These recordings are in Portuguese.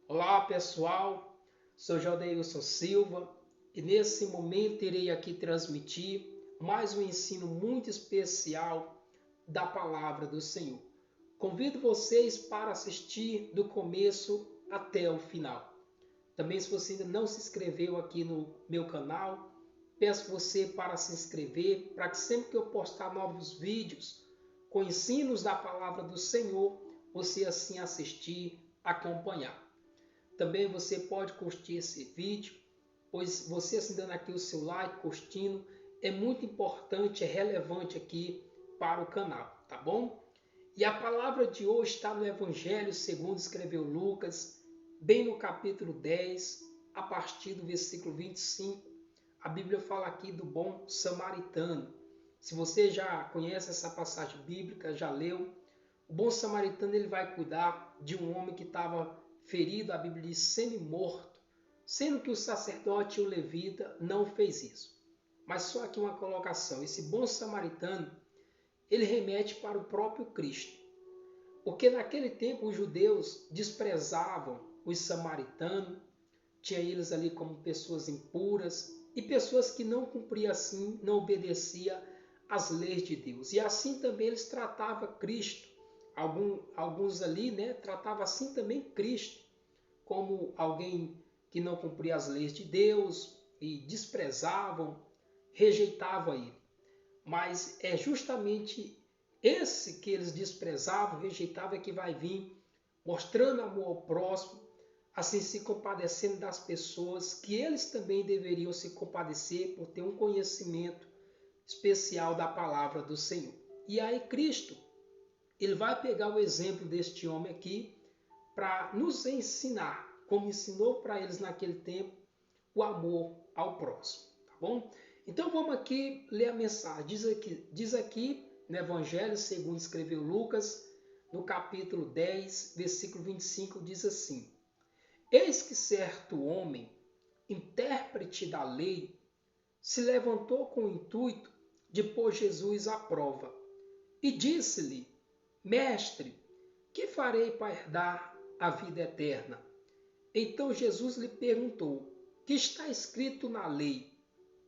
Olá pessoal, sou Jodeilson Silva e nesse momento irei aqui transmitir mais um ensino muito especial da Palavra do Senhor. Convido vocês para assistir do começo até o final. Também, se você ainda não se inscreveu aqui no meu canal, peço você para se inscrever, para que sempre que eu postar novos vídeos com ensinos da Palavra do Senhor, você assim assistir, acompanhar. Também você pode curtir esse vídeo, pois você assim dando aqui o seu like, curtindo, é muito importante, é relevante aqui para o canal, tá bom? E a palavra de hoje está no Evangelho segundo escreveu Lucas, bem no capítulo 10, a partir do versículo 25. A Bíblia fala aqui do bom samaritano. Se você já conhece essa passagem bíblica, já leu, o bom samaritano ele vai cuidar de um homem que estava ferido, a Bíblia diz semi-morto, sendo que o sacerdote e o levita não fez isso. Mas só aqui uma colocação, esse bom samaritano, ele remete para o próprio Cristo. Porque naquele tempo os judeus desprezavam os samaritanos, tinha eles ali como pessoas impuras e pessoas que não cumpriam assim, não obedeciam às leis de Deus. E assim também eles tratavam Cristo. Alguns ali, tratavam assim também Cristo, como alguém que não cumpria as leis de Deus e desprezavam, rejeitavam ele. Mas é justamente esse que eles desprezavam, rejeitavam, que vai vir mostrando amor ao próximo, assim se compadecendo das pessoas que eles também deveriam se compadecer por ter um conhecimento especial da palavra do Senhor. E aí Cristo, ele vai pegar o exemplo deste homem aqui para nos ensinar, como ensinou para eles naquele tempo, o amor ao próximo, tá bom? Então vamos aqui ler a mensagem. Diz aqui no Evangelho segundo escreveu Lucas, no capítulo 10, versículo 25, diz assim: Eis que certo homem, intérprete da lei, se levantou com o intuito de pôr Jesus à prova e disse-lhe: Mestre, que farei para herdar a vida eterna? Então Jesus lhe perguntou: Que está escrito na lei?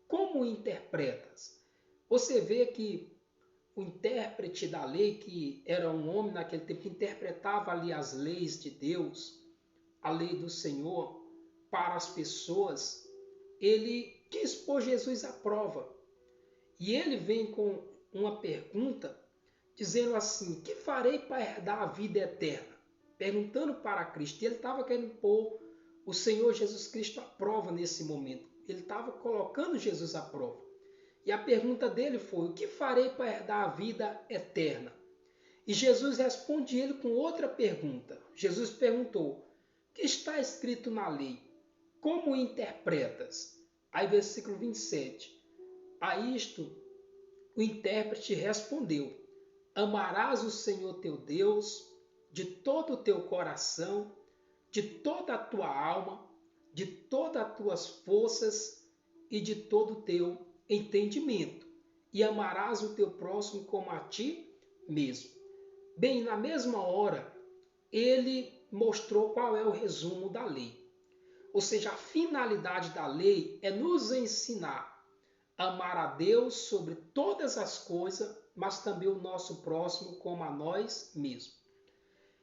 Como o interpretas? Você vê que o intérprete da lei, que era um homem naquele tempo que interpretava ali as leis de Deus, a lei do Senhor para as pessoas, ele quis pôr Jesus à prova. E ele vem com uma pergunta dizendo assim: Que farei para herdar a vida eterna? Perguntando para Cristo. E ele estava querendo pôr o Senhor Jesus Cristo à prova nesse momento. Ele estava colocando Jesus à prova. E a pergunta dele foi: O que farei para herdar a vida eterna? E Jesus responde ele com outra pergunta. Jesus perguntou: O que está escrito na lei? Como interpretas? Aí versículo 27. A isto o intérprete respondeu: Amarás o Senhor teu Deus de todo o teu coração, de toda a tua alma, de todas as tuas forças e de todo o teu entendimento, e amarás o teu próximo como a ti mesmo. Bem, na mesma hora, ele mostrou qual é o resumo da lei. Ou seja, a finalidade da lei é nos ensinar a amar a Deus sobre todas as coisas, mas também o nosso próximo como a nós mesmos.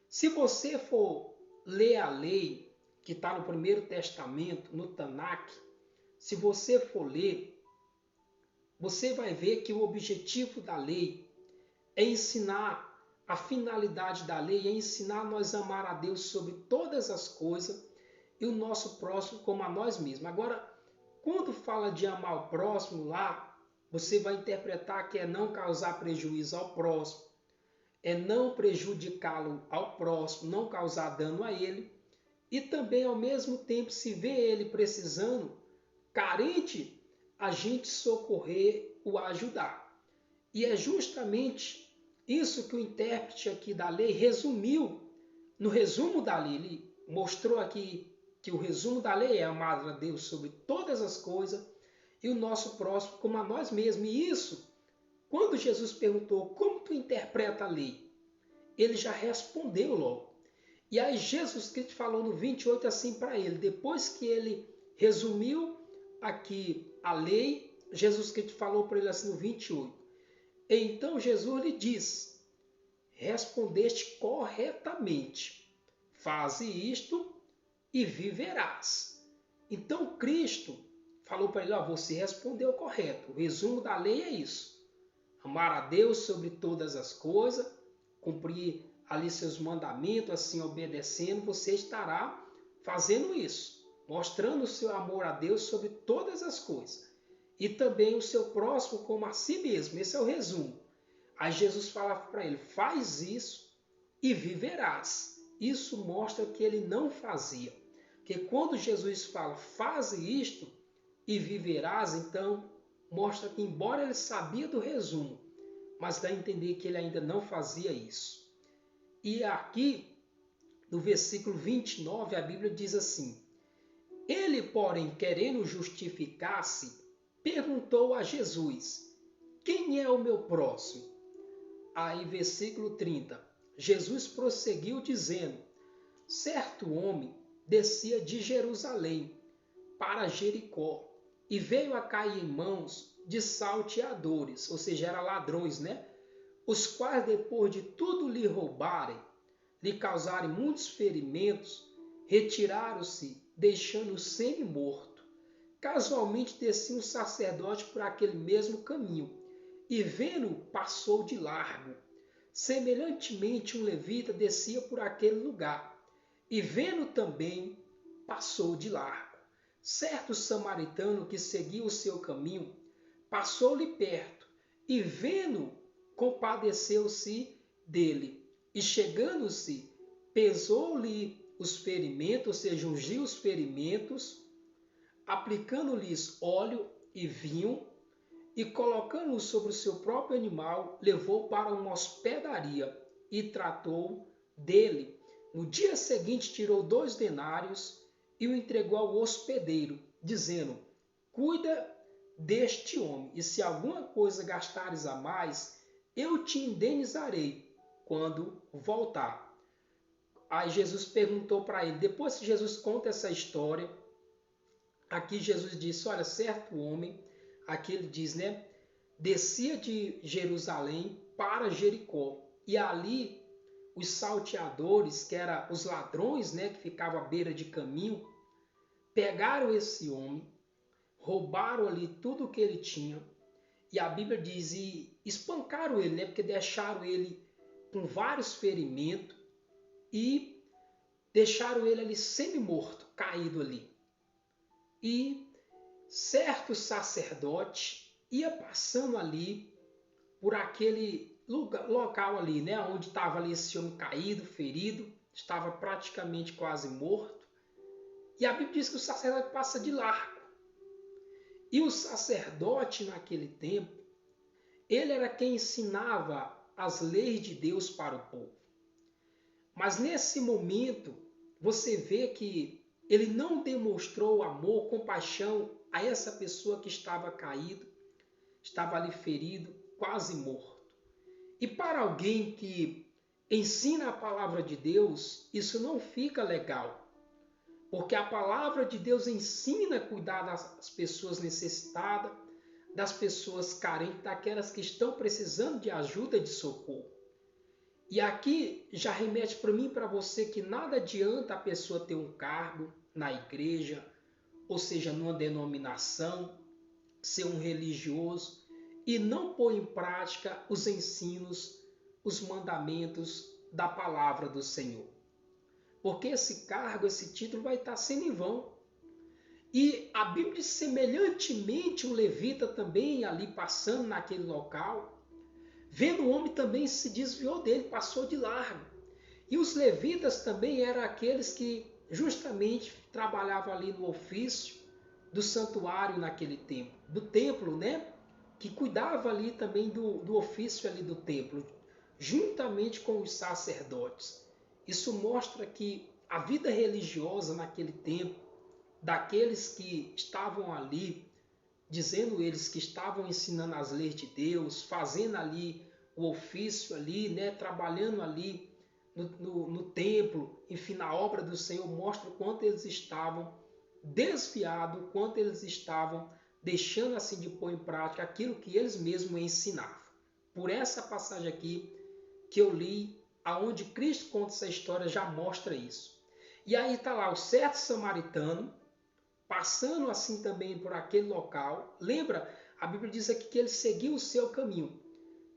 Se você for ler a lei que está no Primeiro Testamento, no Tanakh, se você for ler, você vai ver que o objetivo da lei é ensinar, a finalidade da lei é ensinar nós a amar a Deus sobre todas as coisas e o nosso próximo como a nós mesmos. Agora, quando fala de amar o próximo lá, você vai interpretar que é não causar prejuízo ao próximo, é não prejudicá-lo ao próximo, não causar dano a ele, e também ao mesmo tempo, se vê ele precisando, carente, a gente socorrer, o ajudar. E é justamente isso que o intérprete aqui da lei resumiu no resumo da lei. Ele mostrou aqui que o resumo da lei é amar a Deus sobre todas as coisas e o nosso próximo como a nós mesmos. E isso, quando Jesus perguntou como tu interpreta a lei, ele já respondeu logo. E aí Jesus Cristo falou no 28 assim para ele, depois que ele resumiu aqui a lei, Jesus Cristo falou para ele assim no 28. Então Jesus lhe disse, respondeste corretamente, faze isto e viverás. Então Cristo falou para ele, você respondeu correto, o resumo da lei é isso, amar a Deus sobre todas as coisas, cumprir ali seus mandamentos, assim obedecendo, você estará fazendo isso, mostrando o seu amor a Deus sobre todas as coisas. E também o seu próximo como a si mesmo, esse é o resumo. Aí Jesus fala para ele, faz isso e viverás. Isso mostra que ele não fazia. Porque quando Jesus fala, faz isto e viverás, então mostra que embora ele sabia do resumo, mas dá a entender que ele ainda não fazia isso. E aqui, no versículo 29, a Bíblia diz assim, ele, porém, querendo justificar-se, perguntou a Jesus, quem é o meu próximo? Aí, versículo 30, Jesus prosseguiu dizendo, certo homem descia de Jerusalém para Jericó e veio a cair em mãos de salteadores, ou seja, eram ladrões, né? Os quais, depois de tudo lhe roubarem, lhe causarem muitos ferimentos, retiraram-se, deixando-o semi-morto. Casualmente descia um sacerdote por aquele mesmo caminho, e vendo-o, passou de largo. Semelhantemente, um levita descia por aquele lugar, e vendo também, passou de largo. Certo samaritano que seguia o seu caminho, passou-lhe perto, e vendo, compadeceu-se dele, e chegando-se, pesou-lhe os ferimentos, ou seja, ungiu os ferimentos, aplicando-lhes óleo e vinho, e colocando-o sobre o seu próprio animal, levou para uma hospedaria e tratou dele. No dia seguinte tirou 2 denários e o entregou ao hospedeiro, dizendo, cuida deste homem, e se alguma coisa gastares a mais, eu te indenizarei quando voltar. Aí Jesus perguntou para ele, depois que Jesus conta essa história, aqui Jesus disse, olha, certo homem, aqui ele diz, né, descia de Jerusalém para Jericó, e ali os salteadores, que eram os ladrões, né, que ficavam à beira de caminho, pegaram esse homem, roubaram ali tudo o que ele tinha, e a Bíblia diz, e espancaram ele, né, porque deixaram ele com vários ferimentos, e deixaram ele ali semi-morto, caído ali. E certo sacerdote ia passando ali por aquele local ali, né, onde estava ali esse homem caído, ferido, estava praticamente quase morto. E a Bíblia diz que o sacerdote passa de largo. E o sacerdote naquele tempo, ele era quem ensinava as leis de Deus para o povo. Mas nesse momento, você vê que ele não demonstrou amor, compaixão a essa pessoa que estava caído, estava ali ferido, quase morto. E para alguém que ensina a palavra de Deus, isso não fica legal. Porque a palavra de Deus ensina a cuidar das pessoas necessitadas, das pessoas carentes, daquelas que estão precisando de ajuda, de socorro. E aqui já remete para mim e para você que nada adianta a pessoa ter um cargo na igreja, ou seja, numa denominação, ser um religioso e não pôr em prática os ensinos, os mandamentos da palavra do Senhor. Porque esse cargo, esse título vai estar sendo em vão. E a Bíblia diz semelhantemente um levita também ali passando naquele local, vendo o homem também se desviou dele, passou de largo. E os levitas também eram aqueles que justamente trabalhavam ali no ofício do santuário naquele tempo, do templo, né? Que cuidava ali também do ofício ali do templo, juntamente com os sacerdotes. Isso mostra que a vida religiosa naquele tempo, daqueles que estavam ali, dizendo eles que estavam ensinando as leis de Deus, fazendo ali o ofício ali, né, trabalhando ali no templo, enfim, na obra do Senhor, mostra o quanto eles estavam desviados, o quanto eles estavam deixando assim de pôr em prática aquilo que eles mesmos ensinavam. Por essa passagem aqui que eu li, aonde Cristo conta essa história, já mostra isso. E aí está lá o certo samaritano, passando assim também por aquele local. Lembra? A Bíblia diz aqui que ele seguiu o seu caminho.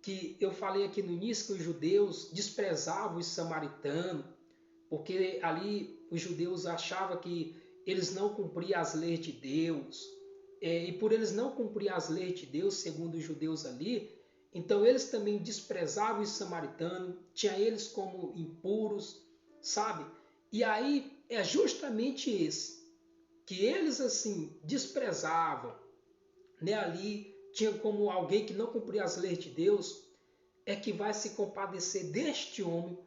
Que eu falei aqui no início que os judeus desprezavam os samaritanos, porque ali os judeus achavam que eles não cumpriam as leis de Deus. E por eles não cumprir as leis de Deus, segundo os judeus ali, então eles também desprezavam os samaritanos, tinha eles como impuros, sabe? E aí é justamente esse, que eles assim desprezavam, né? Ali tinha como alguém que não cumpria as leis de Deus, é que vai se compadecer deste homem,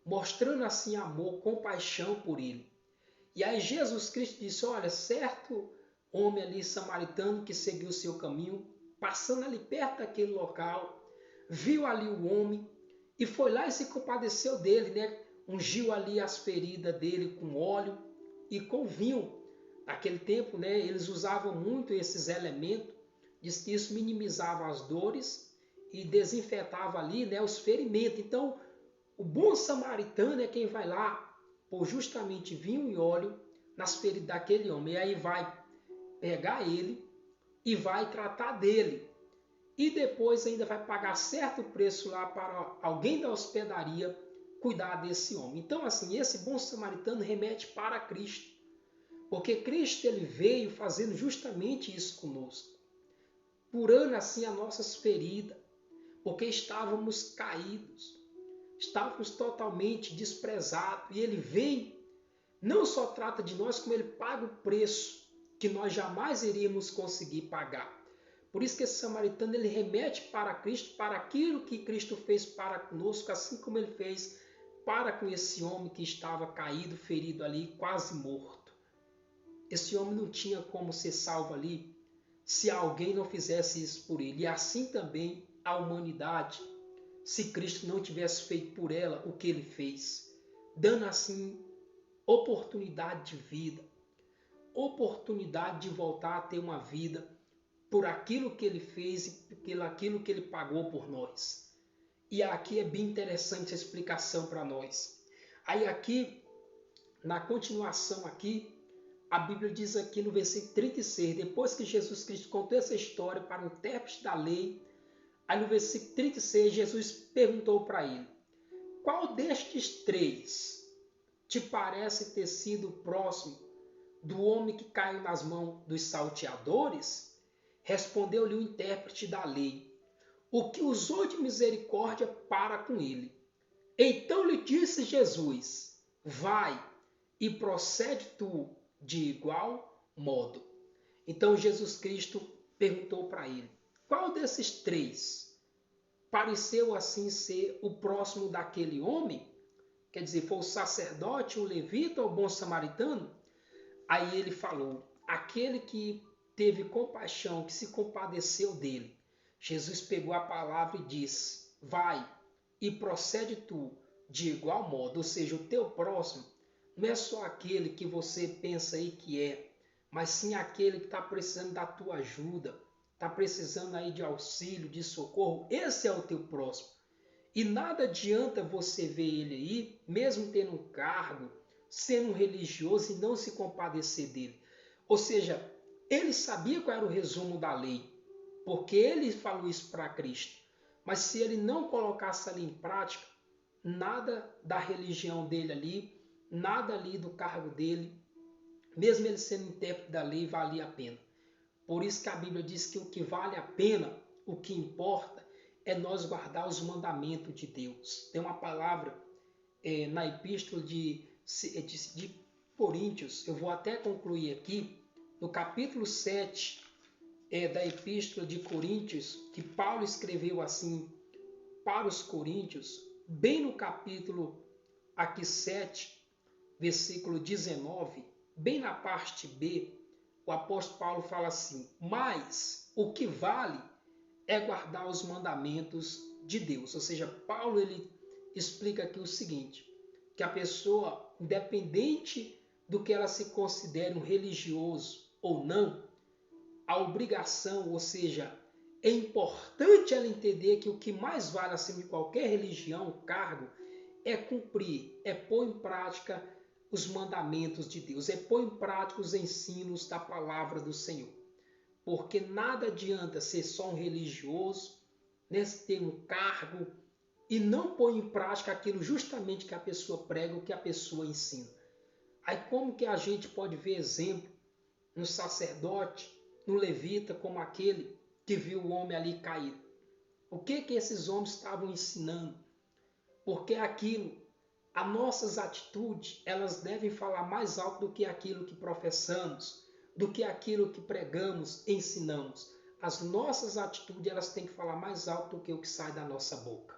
mostrando assim amor, compaixão por ele. E aí Jesus Cristo disse, olha, certo homem ali samaritano que seguiu o seu caminho, passando ali perto daquele local, viu ali o homem e foi lá e se compadeceu dele, né? Ungiu ali as feridas dele com óleo e com vinho. Naquele tempo, né, eles usavam muito esses elementos, diz que isso minimizava as dores e desinfetava ali, né, os ferimentos. Então, o bom samaritano é quem vai lá pôr justamente vinho e óleo nas feridas daquele homem. E aí vai pegar ele e vai tratar dele. E depois ainda vai pagar certo preço lá para alguém da hospedaria cuidar desse homem. Então, assim, esse bom samaritano remete para Cristo. Porque Cristo ele veio fazendo justamente isso conosco. Curando assim as nossas feridas. Porque estávamos caídos. Estávamos totalmente desprezados. E ele vem, não só trata de nós, como ele paga o preço que nós jamais iríamos conseguir pagar. Por isso que esse samaritano ele remete para Cristo, para aquilo que Cristo fez para conosco, assim como ele fez para com esse homem que estava caído, ferido ali, quase morto. Esse homem não tinha como ser salvo ali se alguém não fizesse isso por ele. E assim também a humanidade, se Cristo não tivesse feito por ela o que ele fez, dando assim oportunidade de vida, oportunidade de voltar a ter uma vida por aquilo que ele fez e por aquilo que ele pagou por nós. E aqui é bem interessante a explicação para nós. Aí aqui, na continuação aqui, a Bíblia diz aqui no versículo 36, depois que Jesus Cristo contou essa história para o intérprete da lei, aí no versículo 36, Jesus perguntou para ele, qual destes três te parece ter sido próximo do homem que caiu nas mãos dos salteadores? Respondeu-lhe o intérprete da lei, o que usou de misericórdia para com ele. Então lhe disse Jesus, vai e procede tu de igual modo. Então Jesus Cristo perguntou para ele, qual desses três pareceu assim ser o próximo daquele homem? Quer dizer, foi o sacerdote, o levita ou o bom samaritano? Aí ele falou, aquele que teve compaixão, que se compadeceu dele. Jesus pegou a palavra e disse, vai e procede tu de igual modo. Ou seja, o teu próximo não é só aquele que você pensa aí que é, mas sim aquele que está precisando da tua ajuda, está precisando aí de auxílio, de socorro. Esse é o teu próximo. E nada adianta você ver ele aí, mesmo tendo um cargo, sendo um religioso e não se compadecer dele. Ou seja, ele sabia qual era o resumo da lei, porque ele falou isso para Cristo. Mas se ele não colocasse ali em prática, nada da religião dele ali, nada ali do cargo dele, mesmo ele sendo intérprete da lei, valia a pena. Por isso que a Bíblia diz que o que vale a pena, o que importa, é nós guardar os mandamentos de Deus. Tem uma palavra na epístola de Coríntios, eu vou até concluir aqui, no capítulo 7 da epístola de Coríntios, que Paulo escreveu assim para os coríntios, bem no capítulo aqui 7, versículo 19, bem na parte B, o apóstolo Paulo fala assim, mas o que vale é guardar os mandamentos de Deus. Ou seja, Paulo ele explica aqui o seguinte, que a pessoa, independente do que ela se considere um religioso ou não, a obrigação, ou seja, é importante ela entender que o que mais vale acima de qualquer religião, cargo, é cumprir, é pôr em prática os mandamentos de Deus, é pôr em prática os ensinos da palavra do Senhor. Porque nada adianta ser só um religioso, né, ter um cargo e não pôr em prática aquilo justamente que a pessoa prega, o que a pessoa ensina. Aí como que a gente pode ver exemplo no sacerdote, no levita, como aquele que viu o homem ali caído? O que esses homens estavam ensinando? Porque aquilo, as nossas atitudes, elas devem falar mais alto do que aquilo que professamos, do que aquilo que pregamos, ensinamos. As nossas atitudes, elas têm que falar mais alto do que o que sai da nossa boca.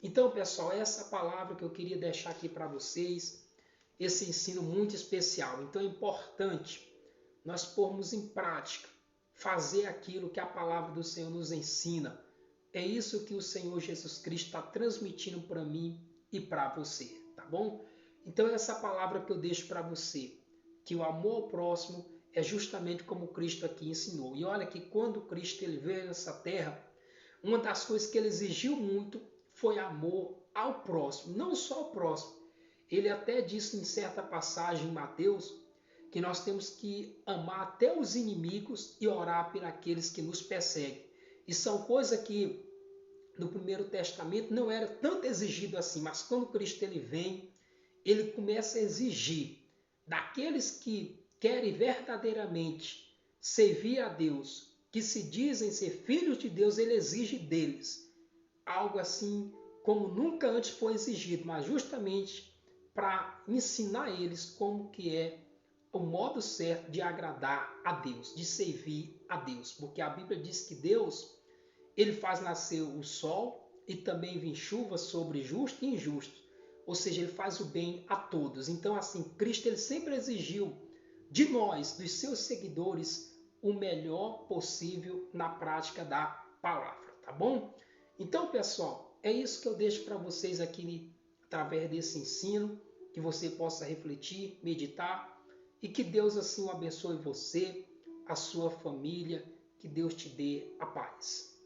Então, pessoal, essa palavra que eu queria deixar aqui para vocês, esse ensino muito especial. Então é importante nós pormos em prática, fazer aquilo que a palavra do Senhor nos ensina. É isso que o Senhor Jesus Cristo está transmitindo para mim e para você, tá bom? Então essa palavra que eu deixo para você, que o amor ao próximo é justamente como Cristo aqui ensinou. E olha que quando Cristo ele veio nessa terra, uma das coisas que ele exigiu muito foi amor ao próximo, não só ao próximo. Ele até disse em certa passagem em Mateus que nós temos que amar até os inimigos e orar por aqueles que nos perseguem. E são coisas que no Primeiro Testamento não era tanto exigido assim, mas quando Cristo ele vem, ele começa a exigir daqueles que querem verdadeiramente servir a Deus, que se dizem ser filhos de Deus, ele exige deles algo assim como nunca antes foi exigido, mas justamente para ensinar eles como que é o modo certo de agradar a Deus, de servir a Deus, porque a Bíblia diz que Deus ele faz nascer o sol e também vem chuva sobre justo e injusto, ou seja, ele faz o bem a todos. Então assim, Cristo ele sempre exigiu de nós, dos seus seguidores, o melhor possível na prática da palavra, tá bom? Então, pessoal, é isso que eu deixo para vocês aqui através desse ensino, que você possa refletir, meditar e que Deus assim o abençoe você, a sua família, que Deus te dê a paz.